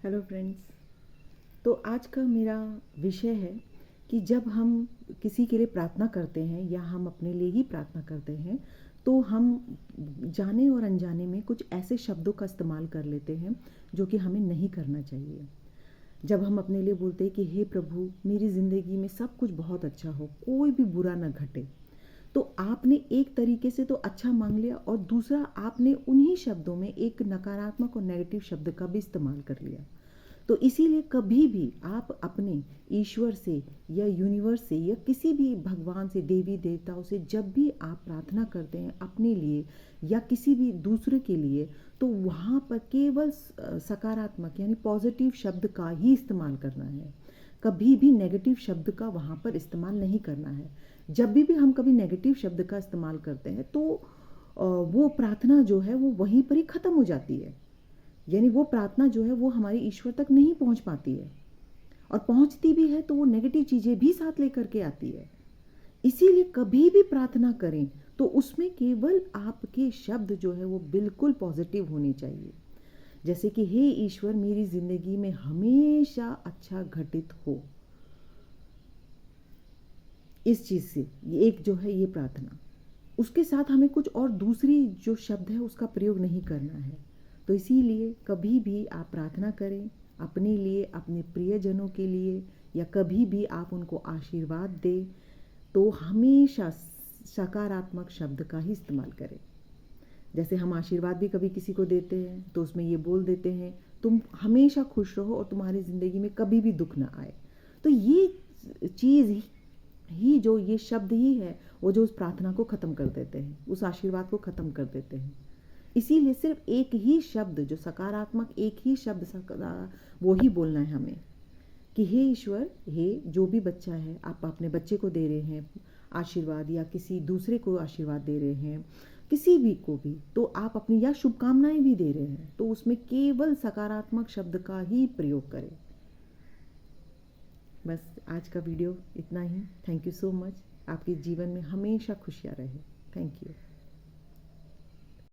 Hello friends. तो आज का मेरा विषय है कि जब हम किसी के लिए प्रार्थना करते हैं या हम अपने लिए ही प्रार्थना करते हैं तो हम जाने और अनजाने में कुछ ऐसे शब्दों का इस्तेमाल कर लेते हैं जो कि हमें नहीं करना चाहिए। जब हम अपने लिए बोलते हैं कि हे प्रभु, मेरी ज़िंदगी में सब कुछ बहुत अच्छा हो, कोई भी बुरा ना घटे, तो आपने एक तरीके से तो अच्छा मांग लिया और दूसरा आपने उन्हीं शब्दों में एक नकारात्मक और नेगेटिव शब्द का भी इस्तेमाल कर लिया। तो इसीलिए कभी भी आप अपने ईश्वर से या यूनिवर्स से या किसी भी भगवान से, देवी देवताओं से, जब भी आप प्रार्थना करते हैं अपने लिए या किसी भी दूसरे के लिए, तो वहाँ पर केवल सकारात्मक यानी पॉजिटिव शब्द का ही इस्तेमाल करना है। कभी भी नेगेटिव शब्द का वहाँ पर इस्तेमाल नहीं करना है। जब भी हम कभी नेगेटिव शब्द का इस्तेमाल करते हैं तो वो प्रार्थना जो है वो वहीं पर ही ख़त्म हो जाती है। यानी वो प्रार्थना जो है वो हमारे ईश्वर तक नहीं पहुंच पाती है, और पहुंचती भी है तो वो नेगेटिव चीज़ें भी साथ लेकर के आती है। इसीलिए कभी भी प्रार्थना करें तो उसमें केवल आपके शब्द जो है वो बिल्कुल पॉजिटिव होने चाहिए। जैसे कि हे ईश्वर, मेरी ज़िंदगी में हमेशा अच्छा घटित हो। इस चीज़ से ये एक जो है ये प्रार्थना, उसके साथ हमें कुछ और दूसरी जो शब्द है उसका प्रयोग नहीं करना है। तो इसीलिए कभी भी आप प्रार्थना करें अपने लिए, अपने प्रियजनों के लिए, या कभी भी आप उनको आशीर्वाद दें तो हमेशा सकारात्मक शब्द का ही इस्तेमाल करें। जैसे हम आशीर्वाद भी कभी किसी को देते हैं तो उसमें ये बोल देते हैं, तुम हमेशा खुश रहो और तुम्हारी ज़िंदगी में कभी भी दुख ना आए। तो ये चीज़ ही जो ये शब्द ही है वो जो उस प्रार्थना को ख़त्म कर देते हैं, उस आशीर्वाद को ख़त्म कर देते हैं। इसीलिए सिर्फ एक ही शब्द जो सकारात्मक, एक ही शब्द वो ही बोलना है हमें कि हे ईश्वर, हे जो भी बच्चा है, आप अपने बच्चे को दे रहे हैं आशीर्वाद या किसी दूसरे को आशीर्वाद दे रहे हैं, किसी भी को भी, तो आप अपनी या शुभकामनाएं भी दे रहे हैं तो उसमें केवल सकारात्मक शब्द का ही प्रयोग करें। बस आज का वीडियो इतना ही। Thank you so much. आपके जीवन में हमेशा खुशियाँ रहे। Thank you.